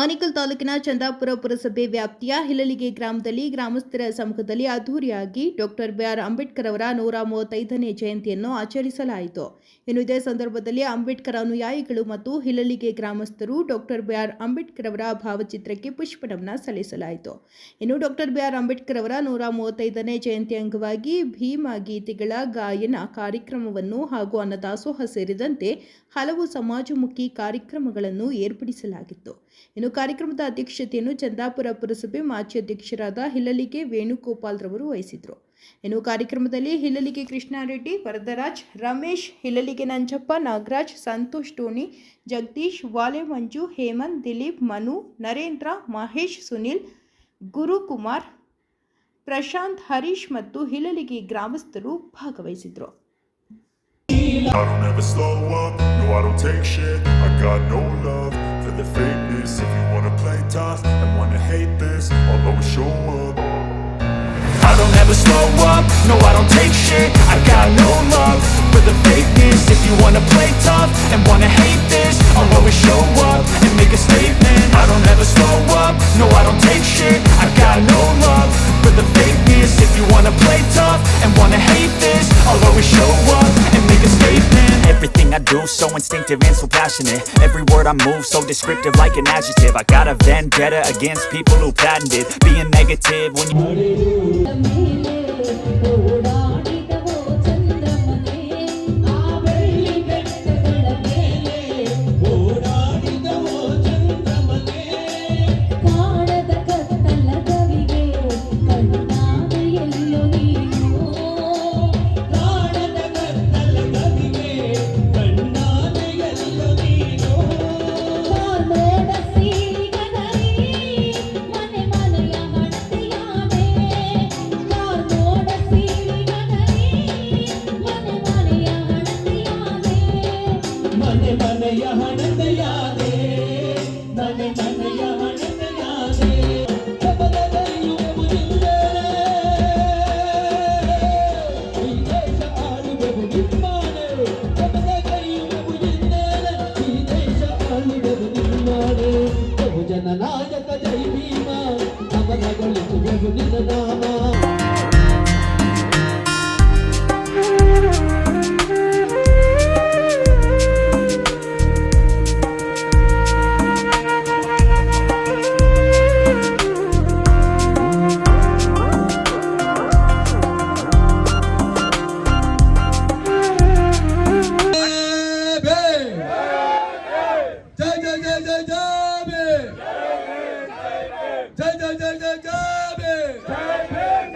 ಆನೇಕಲ್ ತಾಲೂಕಿನ ಚಂದಾಪುರ ಪುರಸಭೆ ವ್ಯಾಪ್ತಿಯ ಹಿಲಲಿಗೆ ಗ್ರಾಮದಲ್ಲಿ ಗ್ರಾಮಸ್ಥರ ಸಮ್ಮುಖದಲ್ಲಿ ಅದ್ದೂರಿಯಾಗಿ ಡಾಕ್ಟರ್ ಬಿ.ಆರ್. ಅಂಬೇಡ್ಕರ್ ಅವರ 135ನೇ ಜಯಂತಿಯನ್ನು ಆಚರಿಸಲಾಯಿತು. ಇನ್ನು ಇದೇ ಸಂದರ್ಭದಲ್ಲಿ ಅಂಬೇಡ್ಕರ್ ಅನುಯಾಯಿಗಳು ಮತ್ತು ಹಿಲಲಿಗೆ ಗ್ರಾಮಸ್ಥರು ಡಾಕ್ಟರ್ ಬಿ.ಆರ್. ಅಂಬೇಡ್ಕರ್ ಅವರ ಭಾವಚಿತ್ರಕ್ಕೆ ಪುಷ್ಪನಮನ ಸಲ್ಲಿಸಲಾಯಿತು. ಇನ್ನು ಡಾಕ್ಟರ್ ಬಿ.ಆರ್. ಅಂಬೇಡ್ಕರ್ ಅವರ 135ನೇ ಜಯಂತಿ ಅಂಗವಾಗಿ ಭೀಮ ಗೀತೆಗಳ ಗಾಯನ ಕಾರ್ಯಕ್ರಮವನ್ನು ಹಾಗೂ ಅನ್ನದಾಸೋಹ ಸೇರಿದಂತೆ ಹಲವು ಸಮಾಜಮುಖಿ ಕಾರ್ಯಕ್ರಮಗಳನ್ನು ಏರ್ಪಡಿಸಲಾಗಿತ್ತು. ಇನ್ನು ಕಾರ್ಯಕ್ರಮದ ಅಧ್ಯಕ್ಷತೆಯನ್ನು ಚಂದಾಪುರ ಪುರಸಭೆ ಮಾಜಿ ಅಧ್ಯಕ್ಷರಾದ ಹಿಲಲಿಗೆ ವೇಣುಗೋಪಾಲ್ ರವರು ವಹಿಸಿದರು. ಇನ್ನು ಕಾರ್ಯಕ್ರಮದಲ್ಲಿ ಹಿಲಲಿಗೆ ಕೃಷ್ಣಾರೆಡ್ಡಿ, ವರದರಾಜ್, ರಮೇಶ್, ಹಿಲಲಿಗೆ ನಂಜಪ್ಪ, ನಾಗರಾಜ್, ಸಂತೋಷ್, ಟೋನಿ, ಜಗದೀಶ್, ವಾಲೆ ಮಂಜು, ಹೇಮಂತ್, ದಿಲೀಪ್, ಮನು, ನರೇಂದ್ರ, ಮಹೇಶ್, ಸುನಿಲ್, ಗುರುಕುಮಾರ್, ಪ್ರಶಾಂತ್, ಹರೀಶ್ ಮತ್ತು ಹಿಲಲಿಗೆ ಗ್ರಾಮಸ್ಥರು ಭಾಗವಹಿಸಿದರು. I don't ever slow up, no I don't take shit. I got no love for the fakeness. If you wanna play tough and wanna hate this, I'll always show up. I don't ever slow up, no I don't take shit. I got no love for the fakeness. If you wanna play tough and wanna hate this, I'll always show up and make a statement. I don't ever slow up, no I don't take shit. I got no love for the fakeness. If you wanna play tough and wanna hate this, I'll always show up and make a statement. Everything I do so instinctive and so passionate. Every word I move so descriptive like an adjective. I got a vendetta against people who patented being negative when you ಜನನಾಯಕ ಜೈ ಭೀಮ ಅಮರಗೊಳಿಸುವೆವು ನಿನ್ನ ನಾಮ. Jai Jai Jai Jai Jai Jai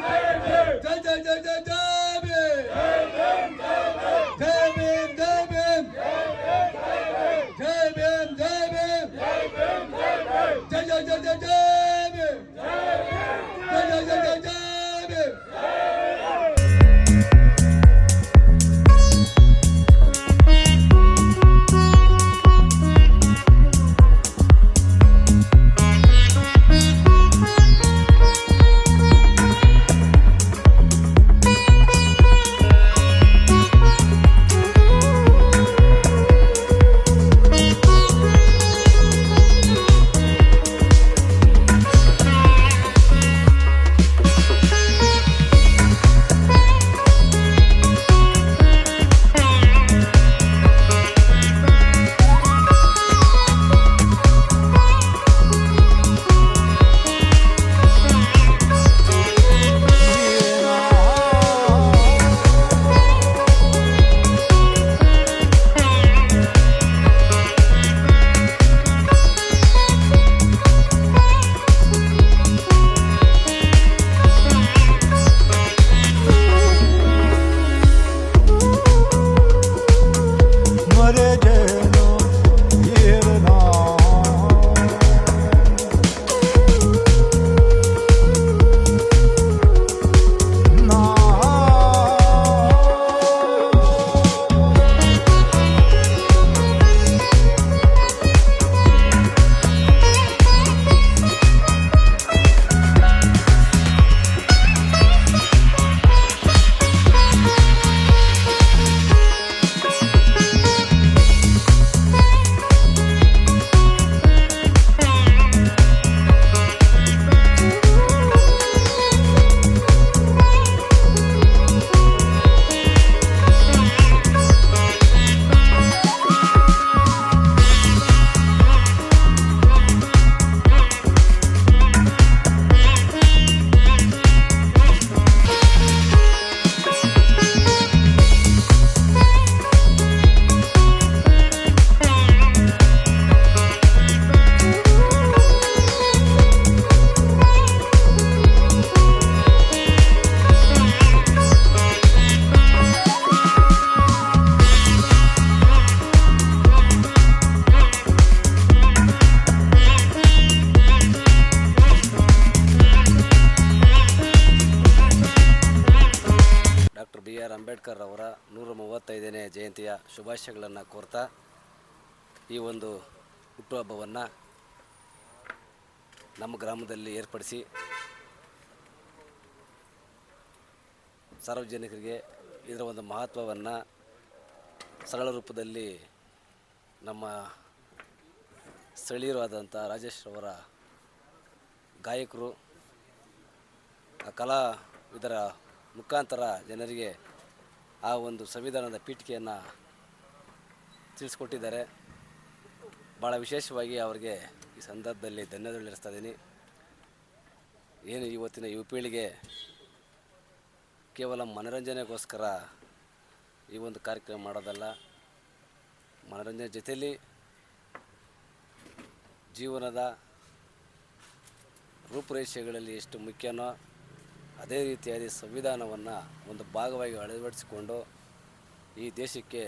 Ambedkar ಅವರ 135ನೇ ಜಯಂತಿಯ ಶುಭಾಶಯಗಳನ್ನು ಕೋರ್ತಾ ಈ ಒಂದು ಹುಟ್ಟುಹಬ್ಬವನ್ನು ನಮ್ಮ ಗ್ರಾಮದಲ್ಲಿ ಏರ್ಪಡಿಸಿ ಸಾರ್ವಜನಿಕರಿಗೆ ಇದರ ಒಂದು ಮಹತ್ವವನ್ನು ಸರಳ ರೂಪದಲ್ಲಿ ನಮ್ಮ ಸ್ಥಳೀಯರು ಆದಂಥ ರಾಜೇಶ್ ಅವರ ಗಾಯಕರು ಕಲಾವಿದರ ಮುಖಾಂತರ ಜನರಿಗೆ ಆ ಒಂದು ಸಂವಿಧಾನದ ಪೀಠಿಕೆಯನ್ನು ತಿಳಿಸ್ಕೊಟ್ಟಿದ್ದಾರೆ. ಭಾಳ ವಿಶೇಷವಾಗಿ ಅವರಿಗೆ ಈ ಸಂದರ್ಭದಲ್ಲಿ ಧನ್ಯವಾದಗಳು ತಿಳಿಸ್ತಾ ಇದ್ದೀನಿ. ಏನು ಇವತ್ತಿನ ಯುವ ಪೀಳಿಗೆ ಕೇವಲ ಮನೋರಂಜನೆಗೋಸ್ಕರ ಈ ಒಂದು ಕಾರ್ಯಕ್ರಮ ಮಾಡೋದಲ್ಲ, ಮನೋರಂಜನೆ ಜೊತೆಯಲ್ಲಿ ಜೀವನದ ರೂಪುರೇಷೆಗಳಲ್ಲಿ ಎಷ್ಟು ಮುಖ್ಯನೋ ಅದೇ ರೀತಿಯಾಗಿ ಸಂವಿಧಾನವನ್ನು ಒಂದು ಭಾಗವಾಗಿ ಅಳವಡಿಸಿಕೊಂಡು ಈ ದೇಶಕ್ಕೆ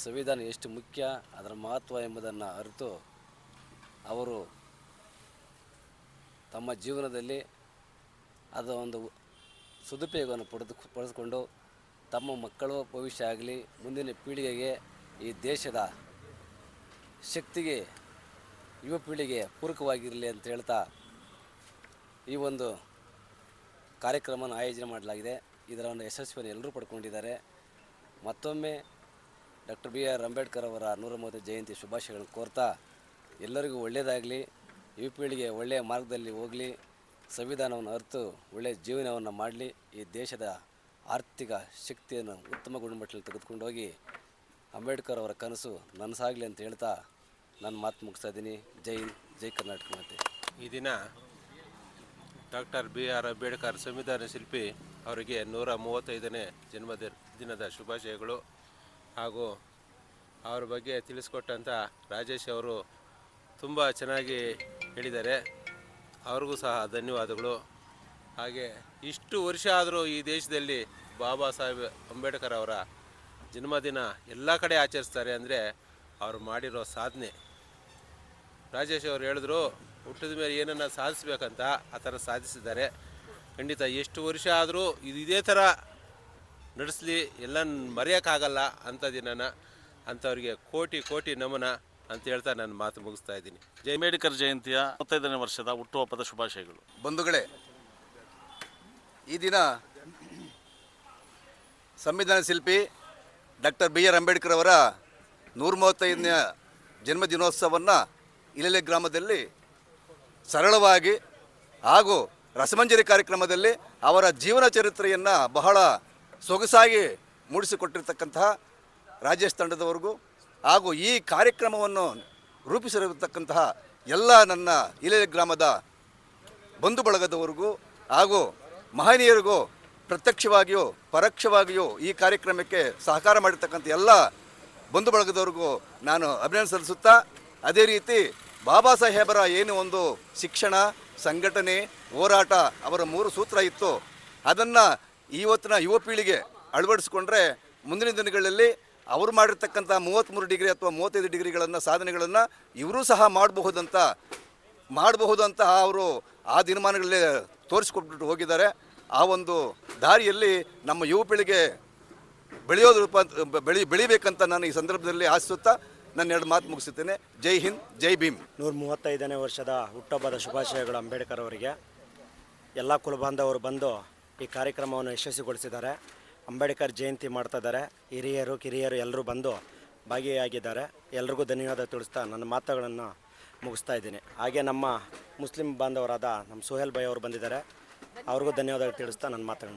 ಸಂವಿಧಾನ ಎಷ್ಟು ಮುಖ್ಯ, ಅದರ ಮಹತ್ವ ಎಂಬುದನ್ನು ಅರಿತು ಅವರು ತಮ್ಮ ಜೀವನದಲ್ಲಿ ಅದರ ಒಂದು ಸದುಪಯೋಗವನ್ನು ಪಡೆದುಕೊಂಡು ತಮ್ಮ ಮಕ್ಕಳು ಭವಿಷ್ಯ ಆಗಲಿ ಮುಂದಿನ ಪೀಳಿಗೆಗೆ ಈ ದೇಶದ ಶಕ್ತಿಗೆ ಯುವ ಪೀಳಿಗೆ ಪೂರಕವಾಗಿರಲಿ ಅಂತ ಹೇಳ್ತಾ ಈ ಒಂದು ಕಾರ್ಯಕ್ರಮನ ಆಯೋಜನೆ ಮಾಡಲಾಗಿದೆ. ಇದರ ಒಂದು ಯಶಸ್ವಿಯನ್ನು ಎಲ್ಲರೂ ಪಡ್ಕೊಂಡಿದ್ದಾರೆ. ಮತ್ತೊಮ್ಮೆ ಡಾಕ್ಟರ್ BR ಅಂಬೇಡ್ಕರ್ ಅವರ 130ನೇ ಜಯಂತಿ ಶುಭಾಶಯಗಳನ್ನು ಕೋರ್ತಾ ಎಲ್ಲರಿಗೂ ಒಳ್ಳೆಯದಾಗಲಿ, ಯುವ ಪೀಳಿಗೆ ಒಳ್ಳೆಯ ಮಾರ್ಗದಲ್ಲಿ ಹೋಗಲಿ, ಸಂವಿಧಾನವನ್ನು ಅರಿತು ಒಳ್ಳೆಯ ಜೀವನವನ್ನು ಮಾಡಲಿ, ಈ ದೇಶದ ಆರ್ಥಿಕ ಶಕ್ತಿಯನ್ನು ಉತ್ತಮ ಗುಣಮಟ್ಟದಲ್ಲಿ ತೆಗೆದುಕೊಂಡು ಹೋಗಿ ಅಂಬೇಡ್ಕರ್ ಅವರ ಕನಸು ನನಸಾಗಲಿ ಅಂತ ಹೇಳ್ತಾ ನನ್ನ ಮಾತು ಮುಗಿಸ್ತಾ ಇದ್ದೀನಿ. ಜೈ ಹಿಂದ್, ಜೈ ಕರ್ನಾಟಕ ಮಾತೆ. ಈ ದಿನ ಡಾಕ್ಟರ್ BR ಅಂಬೇಡ್ಕರ್ ಸಂವಿಧಾನ ಶಿಲ್ಪಿ ಅವರಿಗೆ 135ನೇ ಜನ್ಮದಿನದ ಶುಭಾಶಯಗಳು. ಹಾಗೂ ಅವ್ರ ಬಗ್ಗೆ ತಿಳಿಸ್ಕೊಟ್ಟಂಥ ರಾಜೇಶ್ ಅವರು ತುಂಬ ಚೆನ್ನಾಗಿ ಹೇಳಿದ್ದಾರೆ, ಅವ್ರಿಗೂ ಸಹ ಧನ್ಯವಾದಗಳು. ಹಾಗೆ ಇಷ್ಟು ವರ್ಷ ಆದರೂ ಈ ದೇಶದಲ್ಲಿ ಬಾಬಾ ಸಾಹೇಬ್ ಅಂಬೇಡ್ಕರ್ ಅವರ ಜನ್ಮದಿನ ಎಲ್ಲ ಕಡೆ ಆಚರಿಸ್ತಾರೆ ಅಂದರೆ ಅವರು ಮಾಡಿರೋ ಸಾಧನೆ. ರಾಜೇಶ್ ಅವರು ಹೇಳಿದ್ರು, ಹುಟ್ಟಿದ ಮೇಲೆ ಏನನ್ನು ಸಾಧಿಸ್ಬೇಕಂತ, ಆ ಥರ ಸಾಧಿಸಿದ್ದಾರೆ. ಖಂಡಿತ ಎಷ್ಟು ವರ್ಷ ಆದರೂ ಇದೇ ಥರ ನಡೆಸಲಿ, ಎಲ್ಲ ಮರೆಯೋಕ್ಕಾಗಲ್ಲ ಅಂಥ ದಿನನ. ಅಂಥವ್ರಿಗೆ ಕೋಟಿ ಕೋಟಿ ನಮನ ಅಂತ ಹೇಳ್ತಾ ನನ್ನ ಮಾತು ಮುಗಿಸ್ತಾ ಇದ್ದೀನಿ. ಅಂಬೇಡ್ಕರ್ ಜಯಂತಿಯ 35ನೇ ವರ್ಷದ ಹುಟ್ಟುಹಬ್ಬದ ಶುಭಾಶಯಗಳು. ಬಂಧುಗಳೇ, ಈ ದಿನ ಸಂವಿಧಾನ ಶಿಲ್ಪಿ ಡಾಕ್ಟರ್ BR ಅಂಬೇಡ್ಕರ್ ಅವರ 135ನೇ ಜನ್ಮದಿನೋತ್ಸವವನ್ನು ಇಲೆಲೆ ಗ್ರಾಮದಲ್ಲಿ ಸರಳವಾಗಿ ಹಾಗೂ ರಸಮಂಜರಿ ಕಾರ್ಯಕ್ರಮದಲ್ಲಿ ಅವರ ಜೀವನ ಚರಿತ್ರೆಯನ್ನು ಬಹಳ ಸೊಗಸಾಗಿ ಮೂಡಿಸಿಕೊಟ್ಟಿರ್ತಕ್ಕಂತಹ ರಾಜೇಶ್ ತಂಡದವರೆಗೂ ಹಾಗೂ ಈ ಕಾರ್ಯಕ್ರಮವನ್ನು ರೂಪಿಸಿರತಕ್ಕಂತಹ ಎಲ್ಲ ನನ್ನ ಇಲೆಲೆ ಗ್ರಾಮದ ಬಂಧು ಬಳಗದವರೆಗೂ ಹಾಗೂ ಮಹನೀಯರಿಗೂ ಪ್ರತ್ಯಕ್ಷವಾಗಿಯೂ ಪರೋಕ್ಷವಾಗಿಯೂ ಈ ಕಾರ್ಯಕ್ರಮಕ್ಕೆ ಸಹಕಾರ ಮಾಡಿರ್ತಕ್ಕಂಥ ಎಲ್ಲ ಬಂಧು ಬಳಗದವರೆಗೂ ನಾನು ಅಭಿನಂದನೆ ಸಲ್ಲಿಸುತ್ತಾ, ಅದೇ ರೀತಿ ಬಾಬಾ ಸಾಹೇಬರ ಏನು ಒಂದು ಶಿಕ್ಷಣ, ಸಂಘಟನೆ, ಹೋರಾಟ ಅವರ 3 ಸೂತ್ರ ಇತ್ತು, ಅದನ್ನು ಇವತ್ತಿನ ಯುವ ಪೀಳಿಗೆ ಅಳವಡಿಸಿಕೊಂಡ್ರೆ ಮುಂದಿನ ದಿನಗಳಲ್ಲಿ ಅವರು ಮಾಡಿರ್ತಕ್ಕಂಥ 33 ಡಿಗ್ರಿ ಅಥವಾ 35 ಡಿಗ್ರಿಗಳನ್ನು ಸಾಧನೆಗಳನ್ನು ಇವರೂ ಸಹ ಮಾಡಬಹುದಂತ ಅವರು ಆ ದಿನಮಾನಗಳಲ್ಲಿ ತೋರಿಸ್ಕೊಟ್ಬಿಟ್ಟು ಹೋಗಿದ್ದಾರೆ. ಆ ಒಂದು ದಾರಿಯಲ್ಲಿ ನಮ್ಮ ಯುವ ಪೀಳಿಗೆ ಬೆಳಿಬೇಕಂತ ನಾನು ಈ ಸಂದರ್ಭದಲ್ಲಿ ಆಶಿಸುತ್ತಾ ನನ್ನ 2 ಮಾತು ಮುಗಿಸುತ್ತೇನೆ. ಜೈ ಹಿಂದ್, ಜೈ ಭೀಮ್. 135ನೇ ವರ್ಷದ ಹುಟ್ಟುಹಬ್ಬದ ಶುಭಾಶಯಗಳು ಅಂಬೇಡ್ಕರ್ ಅವರಿಗೆ. ಎಲ್ಲ ಕುಲಬಾಂಧವರು ಬಂದು ಈ ಕಾರ್ಯಕ್ರಮವನ್ನು ಯಶಸ್ವಿಗೊಳಿಸಿದ್ದಾರೆ. ಅಂಬೇಡ್ಕರ್ ಜಯಂತಿ ಮಾಡ್ತಾ ಇದ್ದಾರೆ. ಹಿರಿಯರು ಕಿರಿಯರು ಎಲ್ಲರೂ ಬಂದು ಭಾಗಿಯಾಗಿದ್ದಾರೆ. ಎಲ್ರಿಗೂ ಧನ್ಯವಾದ ತಿಳಿಸ್ತಾ ನನ್ನ ಮಾತುಗಳನ್ನು ಮುಗಿಸ್ತಾ ಇದ್ದೀನಿ. ಹಾಗೆ ನಮ್ಮ ಮುಸ್ಲಿಂ ಬಾಂಧವರಾದ ನಮ್ಮ ಸೋಹೆಲ್ ಭಾಯ್ ಅವರು ಬಂದಿದ್ದಾರೆ, ಅವ್ರಿಗೂ ಧನ್ಯವಾದ ತಿಳಿಸ್ತಾ ನನ್ನ ಮಾತುಗಳನ್ನು